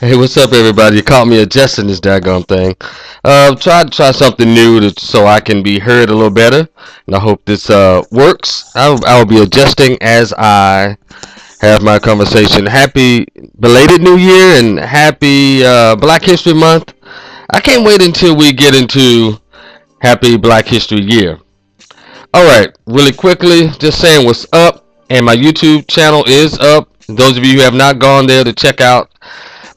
Hey, what's up, everybody? You caught me adjusting this daggone thing. Try something new so I can be heard a little better, and I hope this works. I will be adjusting as I have my conversation. Happy belated New Year and happy Black History Month. I can't wait until we get into Happy Black History Year. All right, really quickly, just saying what's up, and my YouTube channel is up. Those of you who have not gone there to check out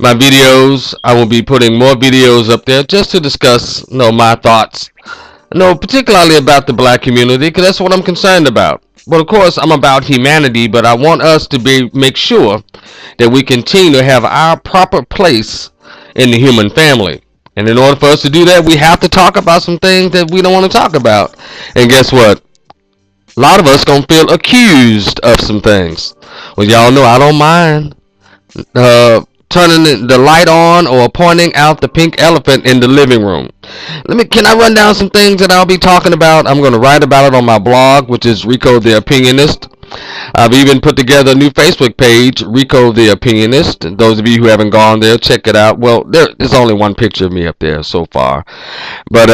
my videos. I will be putting more videos up there just to discuss, my thoughts, particularly about the black community, because that's what I'm concerned about. But of course, I'm about humanity, but I want us to make sure that we continue to have our proper place in the human family. And in order for us to do that, we have to talk about some things that we don't want to talk about. And guess what? A lot of us gonna feel accused of some things. Well, y'all know I don't mind turning the light on or pointing out the pink elephant in the living room. Can I run down some things that I'll be talking about? I'm going to write about it on my blog, which is Rico the Opinionist. I've even put together a new Facebook page, Rico the Opinionist. Those of you who haven't gone there, check it out. Well, there's only one picture of me up there so far, but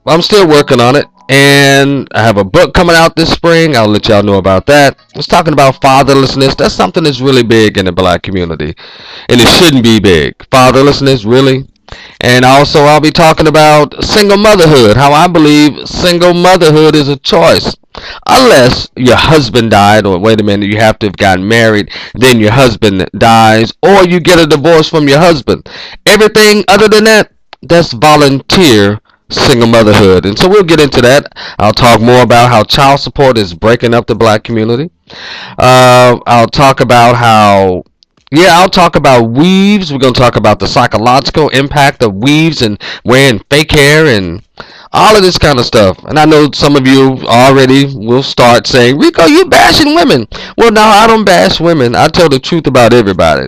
I'm still working on it. And I have a book coming out this spring. I'll let y'all know about that. It's talking about fatherlessness. That's something that's really big in the black community. And it shouldn't be big. Fatherlessness, really. And also I'll be talking about single motherhood. How I believe single motherhood is a choice. Unless your husband died, or wait a minute, you have to have gotten married, then your husband dies, or you get a divorce from your husband. Everything other than that, that's volunteer single motherhood. And so we'll get into that. I'll talk more about how child support is breaking up the black community. I'll talk about I'll talk about weaves. We're going to talk about the psychological impact of weaves and wearing fake hair and all of this kind of stuff. And I know some of you already will start saying, Rico, you bashing women. Well, no, I don't bash women. I tell the truth about everybody.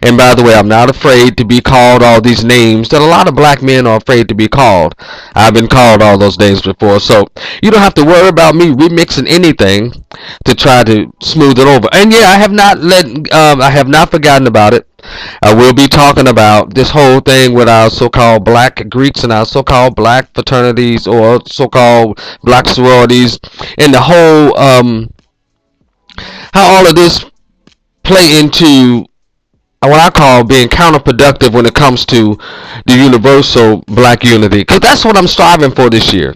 And by the way, I'm not afraid to be called all these names that a lot of black men are afraid to be called. I've been called all those names before, so you don't have to worry about me remixing anything to try to smooth it over. And yeah, I have not forgotten about it. I will be talking about this whole thing with our so-called black Greeks and our so-called black fraternities or so-called black sororities, and the whole how all of this play into what I call being counterproductive when it comes to the universal black unity. Because that's what I'm striving for this year.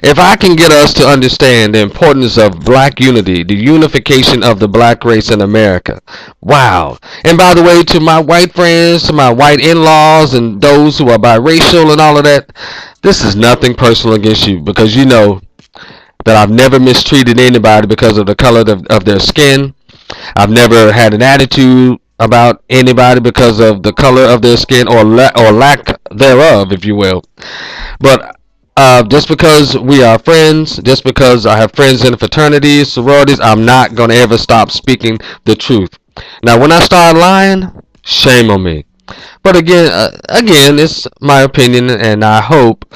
If I can get us to understand the importance of black unity, the unification of the black race in America. Wow. And by the way, to my white friends, to my white in-laws, and those who are biracial and all of that, this is nothing personal against you, because you know that I've never mistreated anybody because of the color of their skin. I've never had an attitude about anybody because of the color of their skin or lack thereof, if you will. But just because we are friends, just because I have friends in fraternities, sororities, I'm not going to ever stop speaking the truth. Now, when I start lying, shame on me. But again, it's my opinion, and I hope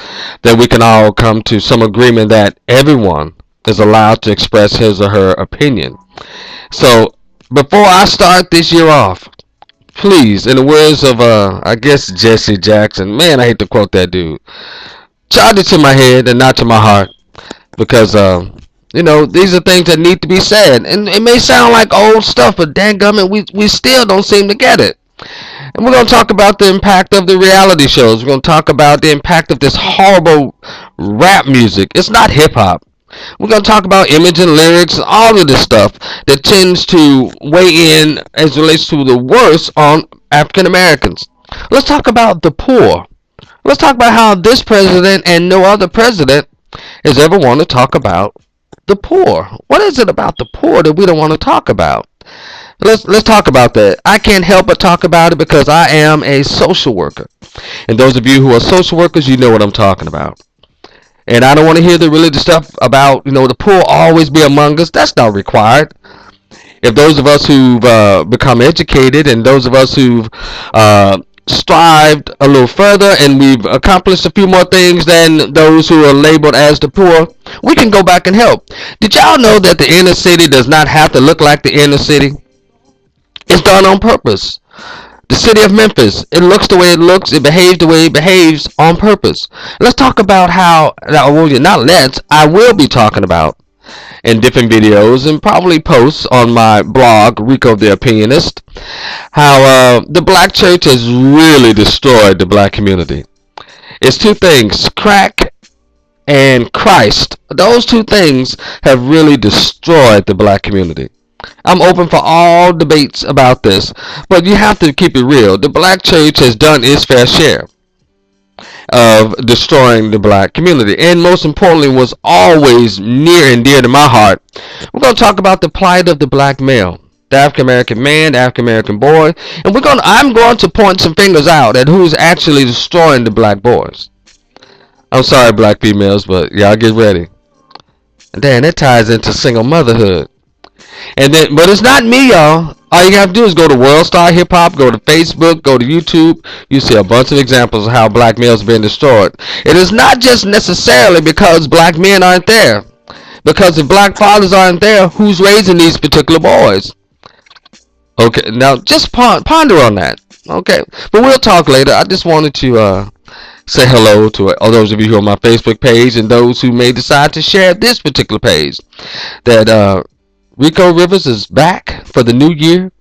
that we can all come to some agreement that everyone is allowed to express his or her opinion. So, before I start this year off, please, in the words of, I guess Jesse Jackson, man, I hate to quote that dude, charge it to my head and not to my heart, because, these are things that need to be said, and it may sound like old stuff, but dadgummit, we still don't seem to get it. And we're going to talk about the impact of the reality shows. We're going to talk about the impact of this horrible rap music. It's not hip-hop. We're going to talk about image and lyrics and all of this stuff that tends to weigh in as it relates to the worst on African Americans. Let's talk about the poor. Let's talk about how this president and no other president has ever want to talk about the poor. What is it about the poor that we don't want to talk about? Let's talk about that. I can't help but talk about it because I am a social worker. And those of you who are social workers, you know what I'm talking about. And I don't want to hear the religious stuff about, the poor always be among us. That's not required. If those of us who've become educated and those of us who've strived a little further and we've accomplished a few more things than those who are labeled as the poor, we can go back and help. Did y'all know that the inner city does not have to look like the inner city? It's done on purpose. The city of Memphis. It looks the way it looks. It behaves the way it behaves on purpose. Let's talk about how. Not let's. I will be talking about in different videos and probably posts on my blog, Rico the Opinionist, how the black church has really destroyed the black community. It's two things: crack and Christ. Those two things have really destroyed the black community. I'm open for all debates about this, but you have to keep it real. The black church has done its fair share of destroying the black community, and most importantly, was always near and dear to my heart. We're going to talk about the plight of the black male, the African American man, the African American boy, and I'm going to point some fingers out at who's actually destroying the black boys. I'm sorry, black females, but y'all get ready. And then it ties into single motherhood. But it's not me, y'all. All you have to do is go to World Star Hip Hop, go to Facebook, go to YouTube. You see a bunch of examples of how black males are being destroyed. It is not just necessarily because black men aren't there. Because if black fathers aren't there, who's raising these particular boys? Okay, now just ponder on that. Okay, but we'll talk later. I just wanted to say hello to all those of you who are on my Facebook page and those who may decide to share this particular page. That Rico Rivers is back for the new year.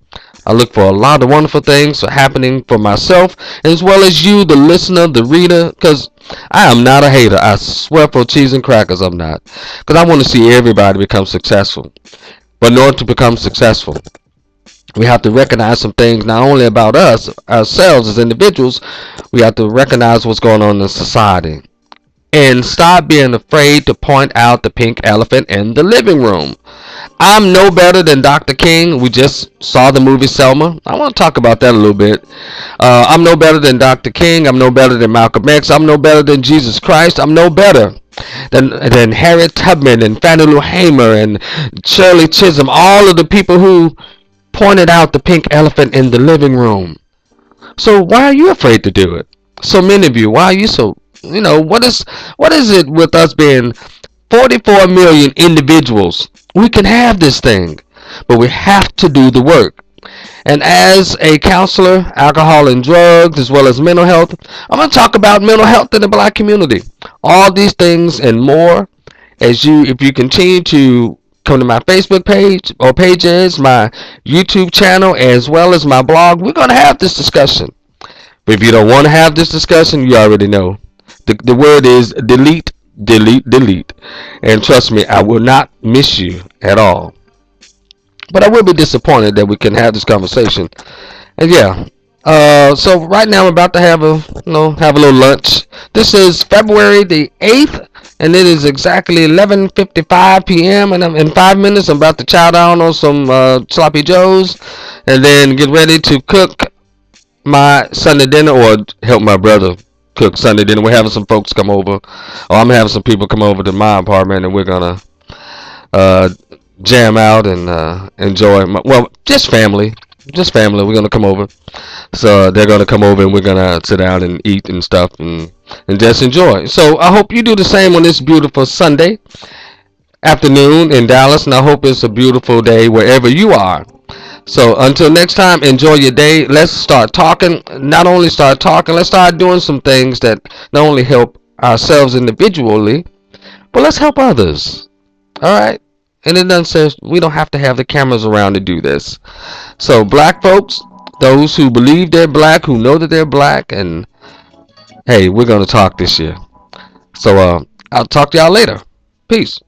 I look for a lot of wonderful things happening for myself as well as you, the listener, the reader, because I am not a hater. I swear for cheese and crackers I'm not. Because I want to see everybody become successful. But in order to become successful, we have to recognize some things not only about us, ourselves as individuals, we have to recognize what's going on in society. And stop being afraid to point out the pink elephant in the living room. I'm no better than Dr. King. We just saw the movie Selma. I want to talk about that a little bit. I'm no better than Dr. King. I'm no better than Malcolm X. I'm no better than Jesus Christ. I'm no better than Harriet Tubman and Fannie Lou Hamer and Shirley Chisholm. All of the people who pointed out the pink elephant in the living room. So why are you afraid to do it? So many of you, why are you so, what is it with us being 44 million individuals? We can have this thing, but we have to do the work. And as a counselor, alcohol and drugs, as well as mental health, I'm going to talk about mental health in the black community. All these things and more if you continue to come to my Facebook page or pages, my YouTube channel, as well as my blog. We're going to have this discussion. But if you don't want to have this discussion, you already know. The word is delete, delete, delete. And trust me, I will not miss you at all. But I will be disappointed that we can have this conversation. And yeah. So right now I'm about to have a little lunch. This is February the 8th, and it is exactly 11:55 p.m. And in 5 minutes I'm about to chow down on some sloppy joes, and then get ready to cook my Sunday dinner, or help my brother cook Sunday dinner. We're having some folks come over, or I'm having some people come over to my apartment, and we're gonna jam out and enjoy. Just family. We're gonna come over, so they're gonna come over, and we're gonna sit down and eat and stuff, and just enjoy. So I hope you do the same on this beautiful Sunday afternoon in Dallas, and I hope it's a beautiful day wherever you are. So until next time, enjoy your day. Let's start talking. Not only start talking, let's start doing some things that not only help ourselves individually, but let's help others. All right. And it doesn't say we don't have to have the cameras around to do this. So black folks, those who believe they're black, who know that they're black, and hey, we're going to talk this year. So I'll talk to y'all later. Peace.